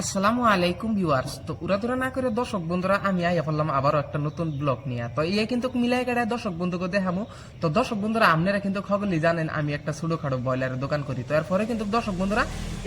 আসসালামু আলাইকুম ভিউয়ার্স। তো উড়াধুরা না করে দর্শক বন্ধুরা আমি আইয়া পড়লাম আবারও একটা নতুন ব্লগ নিয়ে। তো ইয়ে কিন্তু মিলাই কাটায় দর্শক বন্ধুকে দেখামু। তো দর্শক বন্ধুরা আপনারা কিন্তু খবরই জানেন আমি একটা ছোটখাটো ব্রয়লারের দোকান করি। তো এরপরে কিন্তু দর্শক বন্ধুরা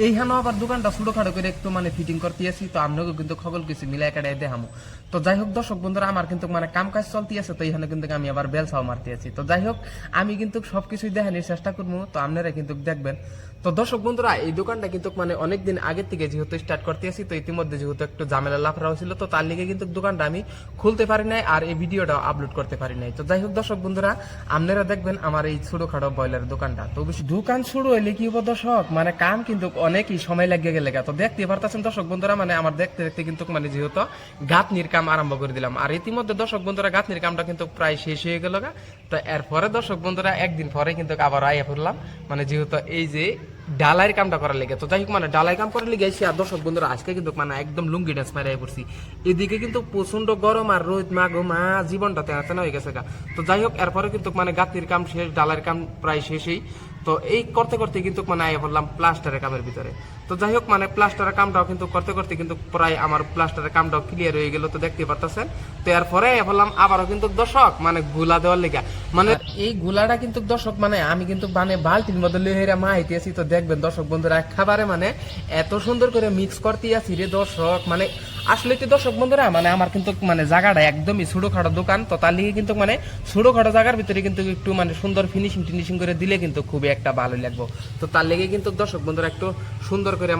এইখানে আবার দোকানটা ছোটখাটো করে একটু ফিটিং করতে আসি। তো আপনাকে কিন্তু খবর কিছু মিলাই কাটায় দেখামু। তো যাই হোক দর্শক বন্ধুরা আমার কিন্তু কাম কাজ চলতে আছে। তো এখানে কিন্তু আমি আবার বেলসাও মারতে আছি। তো যাই হোক আমি কিন্তু সবকিছুই দেখানোর চেষ্টা করবো। তো আপনারা কিন্তু দেখবেন। তো দর্শক বন্ধুরা এই দোকানটা কিন্তু অনেকদিন আগের থেকে যেহেতু স্টার্ট করতে আসি, তো ইতিমধ্যে যেহেতু একটু ঝামেলা লাফড়া হয়েছিল, তো তার লিগে কিন্তু দোকানটা আমি খুলতে পারি নাই আর এই ভিডিওটা আপলোড করতে পারি নাই। তো যাই হোক দর্শক বন্ধুরা আপনারা দেখবেন আমার এই ছোটখাটো ব্রয়লার দোকানটা। তো দোকান শুরু হইলে কি হবো দর্শক, কাম কিন্তু অনেকই সময় লাগিয়ে গেলে। তো দেখতে পারতেছেন দর্শক বন্ধুরা আমার দেখতে দেখতে কিন্তু যেহেতু গাঁথনির কাম আরম্ভ করে দিলাম, আর ইতিমধ্যে দর্শক বন্ধুরা গাঁথনির কামটা কিন্তু প্রায় শেষ হয়ে গেল। তো এরপরে দর্শক বন্ধুরা একদিন পরে কিন্তু আবার আইয়া পড়লাম, যেহেতু এই যে ডালাইয়ের কামটা করার লেগে। তো যাই হোক ডালাই কাম করার লেগে আর দর্শক বন্ধুরা আজকে কিন্তু একদম লুঙ্গি ড্যান্স মারাই পড়ছি। এদিকে কিন্তু প্রচন্ড গরম আর রোদ মা জীবনটা তেনা হয়ে গেছে গা। তো যাই হোক এরপরে কিন্তু গাঁথনির কাম শেষ, ডালাইয়ের কাম প্রায় শেষই। তো এই করতে করতে কিন্তু আইয়া পড়লাম প্লাস্টারের কামের ভিতরে। তো যাই হোক প্লাস্টারের কামটাও কিন্তু করতে করতে কিন্তু প্রায় আমার প্লাস্টারের কামটাও ক্লিয়ার হয়ে গেল। তো দেখতে পারতেছেন। তো এরপরে আইয়া পড়লাম আবারও কিন্তু দর্শক গুলা দেওয়ার লেগে। এই গুলাটা কিন্তু দর্শক আমি কিন্তু বালতির মধ্যে লইয়া মা আইতেছি। তো দেখবেন দর্শক বন্ধুরা খাবারে এত সুন্দর করে মিক্স করতে আসি রে দর্শক। আসলে তো দর্শক বন্ধুরা আমার কিন্তু জায়গাটা একদমই ছোটখাটো দোকান। তো তার লিগে কিন্তু ছোটখাটো জায়গার ভিতরে কিন্তু একটু সুন্দর ফিনিশিং করে দিলে কিন্তু খুবই একটা ভালো লাগবে। তো তার লেগে কিন্তু দর্শক বন্ধুরা একটু সুন্দর করে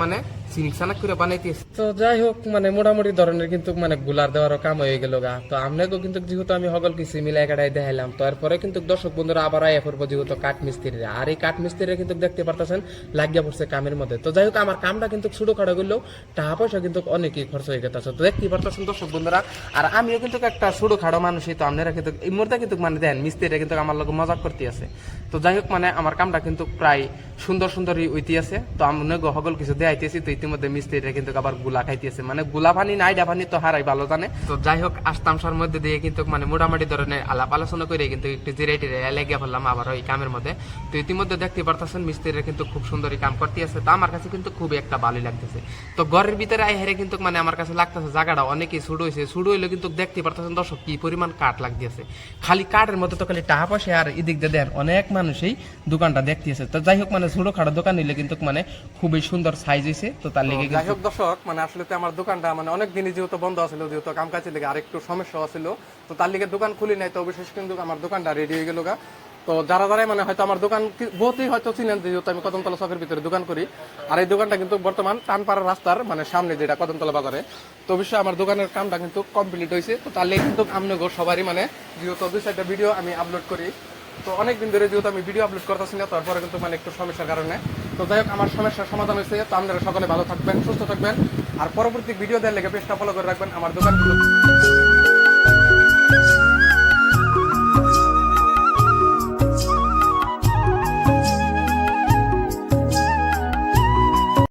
সিনিকসানাক করে বানাইতেছি। তো যাই হোক মোটামুটি ধরনের কিন্তু গুলার দেওয়ারও কাম হয়ে গেল গা। তো আপনাকেও কিন্তু যেহেতু আমি সকল কিছু মিলাই কাটাই দেখাইলাম, তো এরপরে কিন্তু দর্শক বন্ধুরা আবার আইয়া পড়বো যেহেতু কাঠ মিস্ত্রিরা, আর এই কাঠ মিস্ত্রিরা কিন্তু দেখতে পারতেছেন লাগিয়া পড়ছে কামের মধ্যে। তো যাই হোক আমার কামটা কিন্তু ছোটখাটো করলেও টাকা পয়সা কিন্তু অনেকই খরচ হয়ে গেছে। তো দেখতে পারতেছেন দর্শক বন্ধুরা, আর আমিও কিন্তু একটা ছোটখাটো মানুষই। তো আপনারা কিন্তু এই মুহূর্তে কিন্তু দেন মিস্ত্রিরা কিন্তু আমার লোক মজা করতে আছে। তো যাই হোক আমার কামটা কিন্তু প্রায় সুন্দরই উইতে আছে। তো আমি সকল কিছু দেখাইতেছি। তো ইতিমধ্যে মিস্ত্রিরা কিন্তু আবার গুলা খাইতেছে, গুলা পানি নাইডা পানি তো হারাই ভালো জানে। তো যাই হোক আস্তামসার মধ্যে দিয়ে কিন্তু মোটামুটি ধরনের আলাপ আলোচনা করে কিন্তু একটু জিরাইটি লেগে ফেললাম আবার ওই কামের মধ্যে। তো ইতিমধ্যে দেখতে পারতেছেন মিস্ত্রিরা কিন্তু খুব সুন্দরই কাম করতে আছে। তো আমার কাছে কিন্তু খুবই একটা ভালোই লাগতেছে। তো ঘরের ভিতরে আই হেরে কিন্তু আমার কাছে লাগতেছে জায়গাটা অনেকই ছোট হয়েছে। ছোট হইলে কিন্তু দেখতে পারতেছেন দর্শক কি পরিমাণ কাঠ লাগতেছে। খালি কাঠের মধ্যে তো খালি টাকা পয়সা, আর এদিক দিয়ে দেন অনেক মানুষই দোকানটা দেখতেছে। তো যাই হোক ছোটখাটো দোকান নিলে কিন্তু খুবই সুন্দর সাইজ হয়েছে। তো তার লেগে যাই হোক দর্শক আসলে আমার দোকানটা অনেক দিনই যেহেতু বন্ধ আছিল, যেহেতু কাম কাজের লেগে আরেকটু সমস্যা ছিল। তো তার লিগে দোকান খুলি নাই। তো অবশেষে কিন্তু আমার দোকানটা রেডি হয়ে গেল গা। তো যারা হয়তো আমার দোকান বহুতই হয়তো চিনেন, যেহেতু আমি কদমতলা চকের ভিতরে দোকান করি। আর এই দোকানটা কিন্তু বর্তমান টানপাড়া রাস্তার সামনে, যেটা কদমতলা বাজারে। তো অবশ্যই আমার দোকানের কামটা কিন্তু কমপ্লিট হয়েছে। তো তার লিগে কিন্তু আপনাদের সবারই যেহেতু 2-4টা ভিডিও আমি আপলোড করি। তো অনেকদিন ধরে যেহেতু আমি ভিডিও আপলোড করতেছি না, তারপরে কিন্তু একটু সমস্যার কারণে। তো যাই হোক আমার সমস্যার সমাধান হয়েছে। তো আপনারা সকলে ভালো থাকবেন, সুস্থ থাকবেন, আর পরবর্তী ভিডিও দেওয়ার লেগে পেজটা ফলো করে রাখবেন। আমার দোকান